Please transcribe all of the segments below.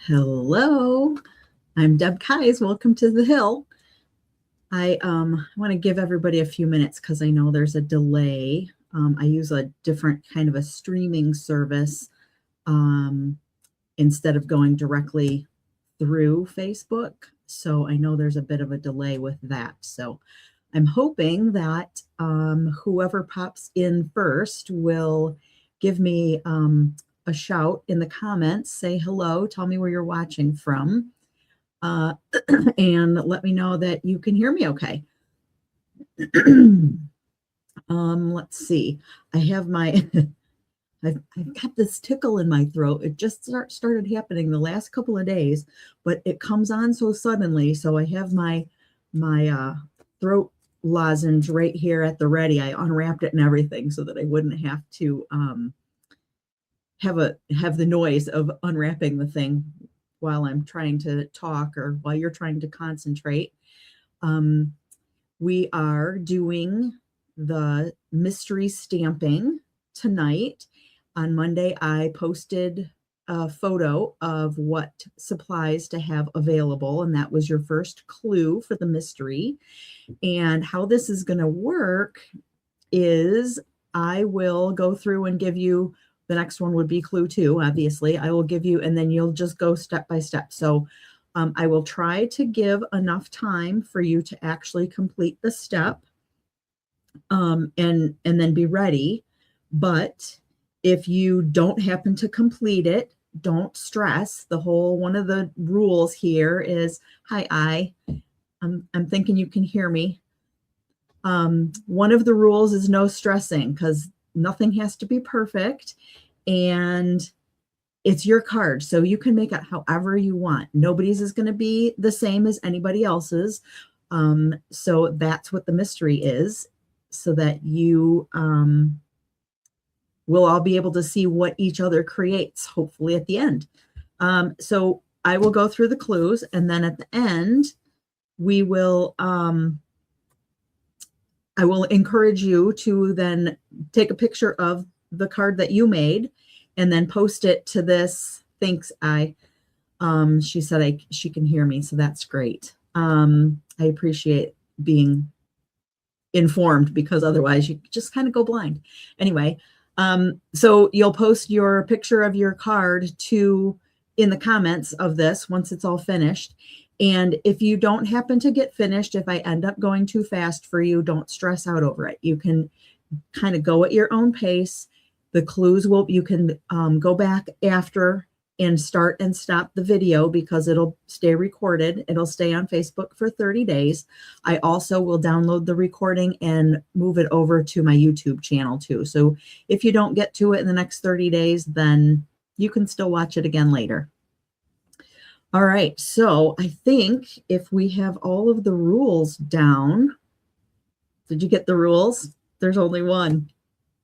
Hello, I'm Deb Keyes. Welcome to the Hill. I want to give everybody a few minutes because I know there's a delay. I use a different kind of a streaming service instead of going directly through Facebook. So I know there's a bit of a delay with that. So I'm hoping that whoever pops in first will give me a shout in the comments, say hello, tell me where you're watching from, and let me know that you can hear me okay. Let's see. I have my I've got this tickle in my throat. It just started happening the last couple of days, but it comes on so suddenly. So I have my throat lozenge right here at the ready. I unwrapped it and everything so that I wouldn't have to have the noise of unwrapping the thing while I'm trying to talk or while you're trying to concentrate. We are doing the mystery stamping tonight. On Monday, I posted a photo of what supplies to have available, and that was your first clue for the mystery. And how this is going to work is I will go through and give you, the next one would be clue 2, obviously. I will give you, and then you'll just go step by step. So I will try to give enough time for you to actually complete the step and then be ready. But if you don't happen to complete it, don't stress. One of the rules here is, hi, I'm thinking you can hear me. One of the rules is no stressing because nothing has to be perfect and it's your card. So you can make it however you want. Nobody's is going to be the same as anybody else's. So that's what the mystery is, so that you we'll all be able to see what each other creates, hopefully at the end. So I will go through the clues, and then at the end, we will, I will encourage you to then take a picture of the card that you made and then post it to this. Thanks, she said she can hear me, so that's great. I appreciate being informed because otherwise you just kind of go blind. Anyway, so you'll post your picture of your card in the comments of this once it's all finished. And if you don't happen to get finished, if I end up going too fast for you, don't stress out over it. You can kind of go at your own pace. The clues you can go back after and start and stop the video because it'll stay recorded. It'll stay on Facebook for 30 days. I also will download the recording and move it over to my YouTube channel too. So if you don't get to it in the next 30 days, then you can still watch it again later. All right, so I think if we have all of the rules down, did you get the rules? There's only one.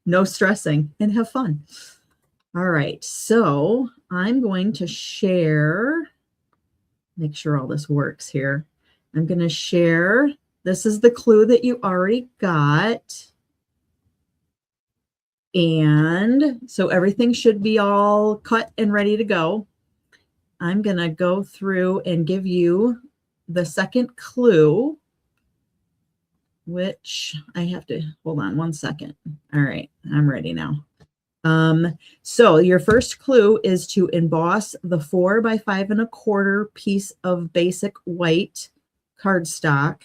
No stressing and have fun. All right, so I'm going to share, make sure all this works here. I'm going to share, this is the clue that you already got. And so everything should be all cut and ready to go. I'm going to go through and give you the second clue, which I have to, hold on one second. All right, I'm ready now. So your first clue is to emboss the 4 by 5 1/4 piece of basic white cardstock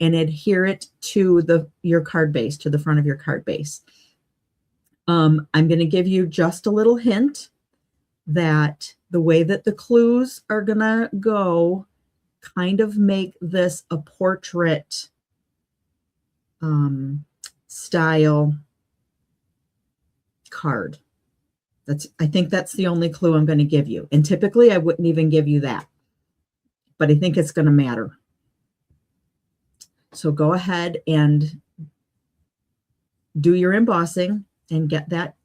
and adhere it to your card base, to the front of your card base. I'm going to give you just a little hint that the way that the clues are going to go kind of make this a portrait style card. I think that's the only clue I'm going to give you. And typically I wouldn't even give you that, but I think it's going to matter. So go ahead and do your embossing and get that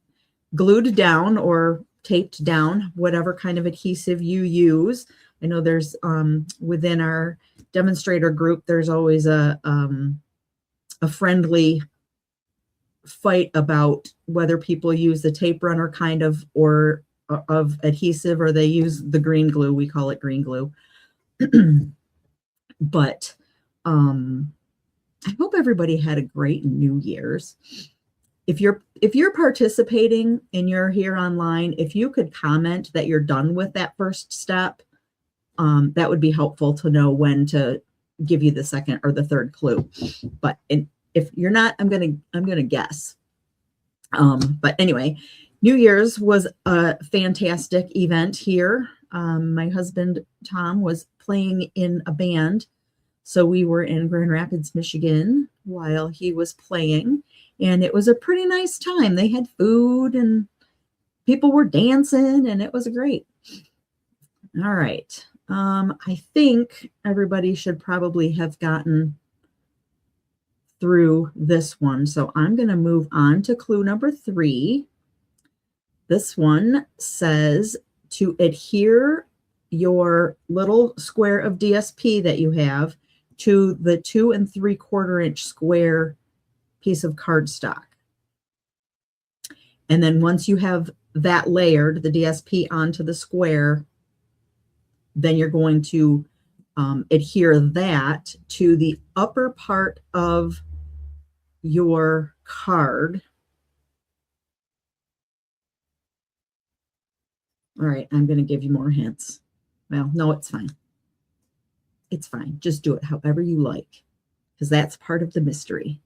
glued down or taped down, whatever kind of adhesive you use. I know there's within our demonstrator group, there's always a friendly fight about whether people use the tape runner kind of or of adhesive, or they use the green glue. We call it green glue. But I hope everybody had a great New Year's. If you're participating and you're here online, if you could comment that you're done with that first step, that would be helpful to know when to give you the second or the third clue. But if you're not, I'm gonna guess. But anyway, New Year's was a fantastic event here. My husband Tom was playing in a band, so we were in Grand Rapids, Michigan while he was playing, and it was a pretty nice time. They had food and people were dancing, and it was great. All right. I think everybody should probably have gotten through this one. So I'm going to move on to clue number 3. This one says to adhere your little square of DSP that you have to the 2 3/4 inch square piece of cardstock. And then once you have that layered, the DSP onto the square, then you're going to adhere that to the upper part of your card. All right, I'm going to give you more hints. Well, no, it's fine. It's fine. Just do it however you like, because that's part of the mystery.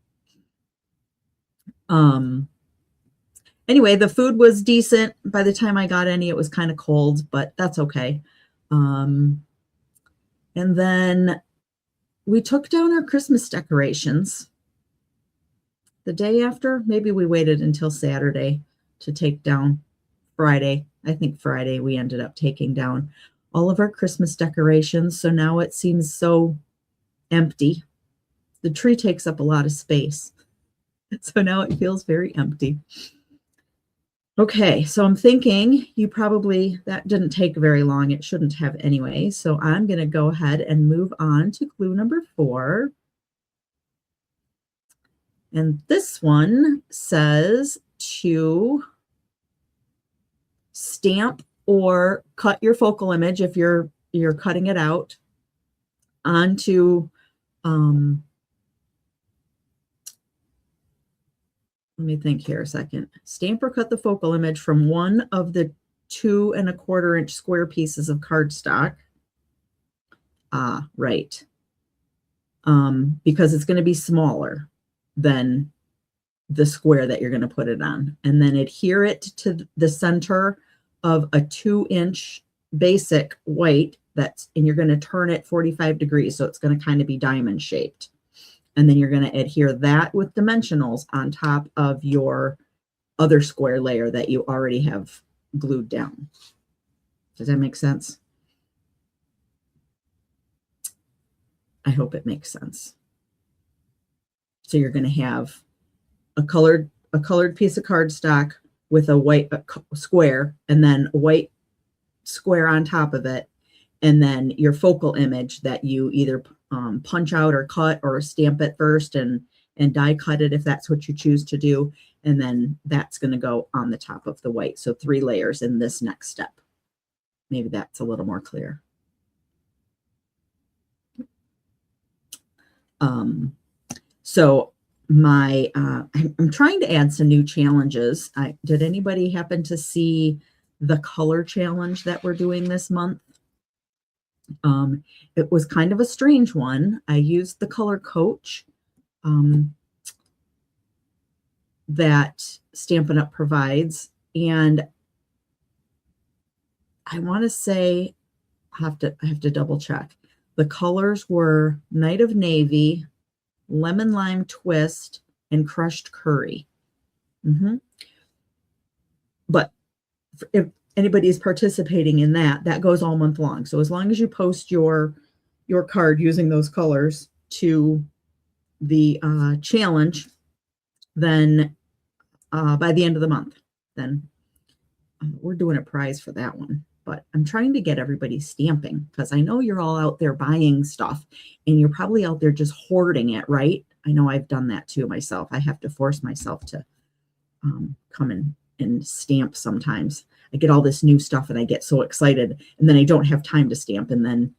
Anyway, the food was decent. By the time I got any, it was kind of cold, but that's okay. And then we took down our Christmas decorations the day after. Maybe we waited until Saturday to take down. Friday. I think Friday we ended up taking down all of our Christmas decorations. So now it seems so empty. The tree takes up a lot of space. So now it feels very empty. Okay, so I'm thinking that didn't take very long. It shouldn't have anyway. So I'm going to go ahead and move on to clue number 4. And this one says to stamp or cut your focal image, if you're cutting it out, onto let me think here a second. Stamp or cut the focal image from one of the 2 1/4 inch square pieces of cardstock. Right. Because it's going to be smaller than the square that you're going to put it on, and then adhere it to the center of a 2-inch basic white and you're going to turn it 45 degrees. So it's going to kind of be diamond shaped. And then you're going to adhere that with dimensionals on top of your other square layer that you already have glued down. Does that make sense? I hope it makes sense. So you're going to have a colored piece of cardstock with a white square, and then a white square on top of it, and then your focal image that you either punch out or cut or stamp it first and die cut it if that's what you choose to do, and then that's going to go on the top of the white. So 3 layers in this next step. Maybe that's a little more clear. So I'm trying to add some new challenges. Did anybody happen to see the color challenge that we're doing this month? It was kind of a strange one. I used the color coach that Stampin' Up! Provides, and I want to say I have to double check. The colors were Night of Navy, Lemon Lime Twist, and Crushed Curry. But if anybody is participating in that goes all month long. So as long as you post your card using those colors to the challenge, then by the end of the month, then we're doing a prize for that one. But I'm trying to get everybody stamping, because I know you're all out there buying stuff and you're probably out there just hoarding it, right? I know I've done that too myself. I have to force myself to come in and stamp sometimes. I get all this new stuff and I get so excited, and then I don't have time to stamp. And then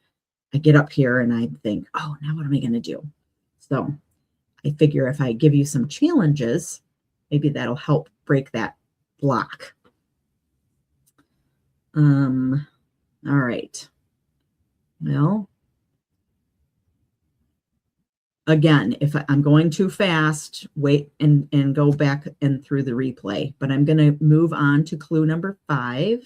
I get up here and I think, oh, now what am I going to do? So I figure if I give you some challenges, maybe that'll help break that block. All right. Well, again, if I'm going too fast, wait and go back and through the replay. But I'm going to move on to clue number 5.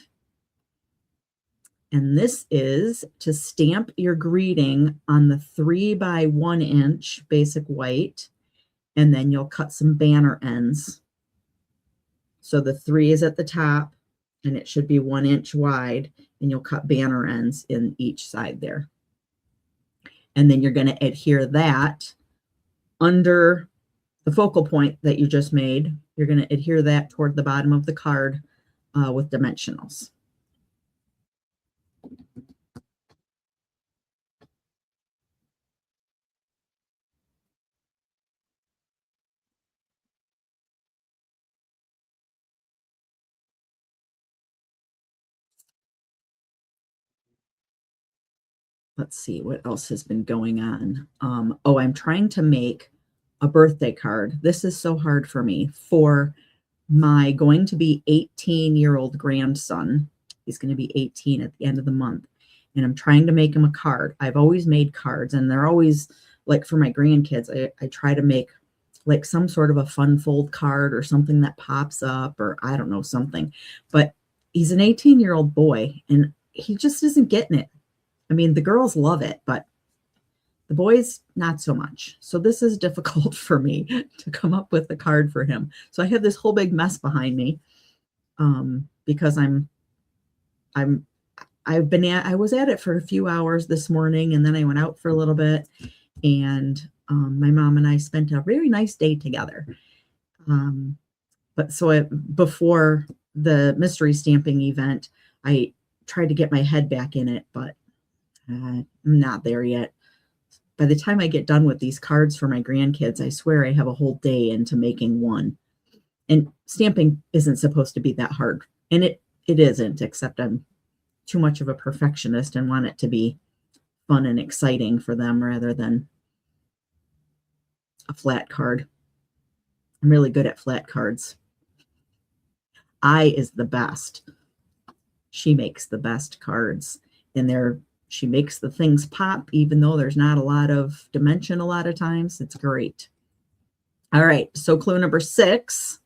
And this is to stamp your greeting on the 3 by 1 inch basic white, and then you'll cut some banner ends. So the 3 is at the top, and it should be 1 inch wide, and you'll cut banner ends in each side there. And then you're going to adhere that under the focal point that you just made. You're going to adhere that toward the bottom of the card with dimensionals. Let's see what else has been going on. Oh, I'm trying to make a birthday card. This is so hard for me for my going to be 18-year-old grandson. He's going to be 18 at the end of the month. And I'm trying to make him a card. I've always made cards, and they're always like for my grandkids. I try to make like some sort of a fun fold card or something that pops up, or I don't know, something. But he's an 18-year-old boy, and he just isn't getting it. I mean, the girls love it, but the boys, not so much. So this is difficult for me to come up with a card for him. So I have this whole big mess behind me because I was at it for a few hours this morning, and then I went out for a little bit, and my mom and I spent a very nice day together. But so before the mystery stamping event, I tried to get my head back in it, but I'm not there yet. By the time I get done with these cards for my grandkids, I swear I have a whole day into making one. And stamping isn't supposed to be that hard. And it isn't, except I'm too much of a perfectionist and want it to be fun and exciting for them rather than a flat card. I'm really good at flat cards. I is the best. She makes the best cards, and she makes the things pop, even though there's not a lot of dimension a lot of times. It's great. All right, so clue number 6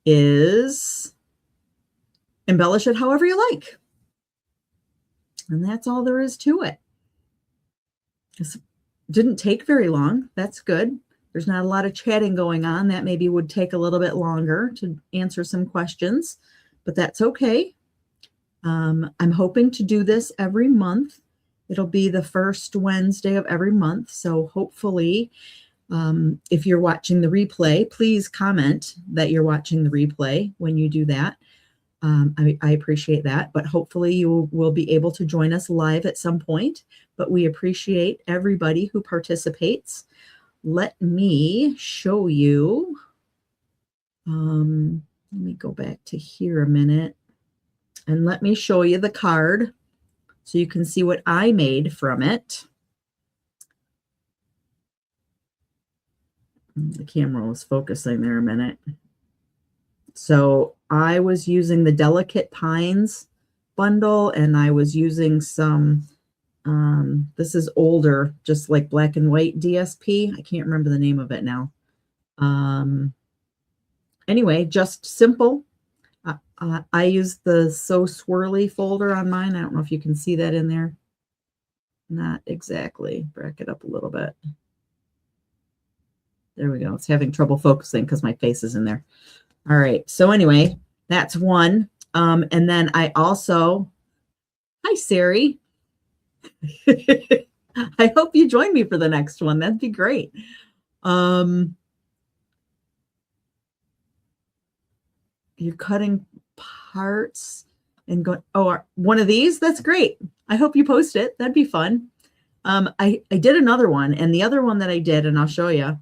is embellish it however you like. And that's all there is to it. This didn't take very long. That's good. There's not a lot of chatting going on. That maybe would take a little bit longer to answer some questions, but that's okay. I'm hoping to do this every month. It'll be the first Wednesday of every month. So hopefully, if you're watching the replay, please comment that you're watching the replay when you do that. I appreciate that, but hopefully you will be able to join us live at some point. But we appreciate everybody who participates. Let me show you. Let me go back to here a minute. And let me show you the card so you can see what I made from it. The camera was focusing there a minute. So I was using the Delicate Pines bundle, and I was using some, this is older, just like black and white DSP. I can't remember the name of it now. Anyway, just simple. I used the So Swirly folder on mine. I don't know if you can see that in there. Not exactly. Back it up a little bit. There we go. It's having trouble focusing because my face is in there. All right. So anyway, that's one. And then I also, hi, Sari. I hope you join me for the next one. That'd be great. You're cutting parts and going, oh, one of these? That's great. I hope you post it. That'd be fun. I did another one, and the other one that I did, and I'll show you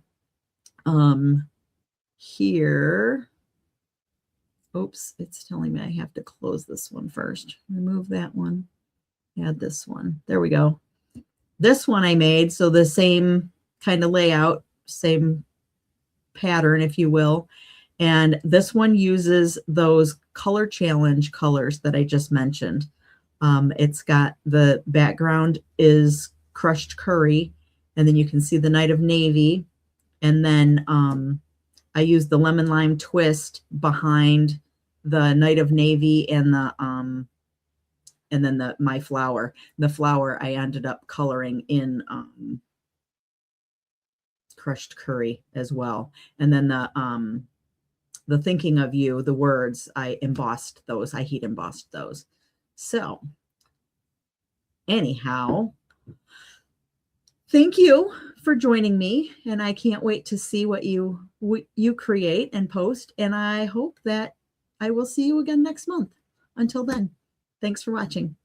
here. Oops, it's telling me I have to close this one first. Remove that one. Add this one. There we go. This one I made, so the same kind of layout, same pattern, if you will. And this one uses those color challenge colors that I just mentioned. It's got the background is crushed curry, and then you can see the Night of Navy. And then I used the lemon lime twist behind the Night of Navy and then my flower. The flower I ended up coloring in crushed curry as well. And then the thinking of you, the words, I embossed those. I heat embossed those. So anyhow, thank you for joining me, and I can't wait to see what you create and post, and I hope that I will see you again next month. Until then, thanks for watching.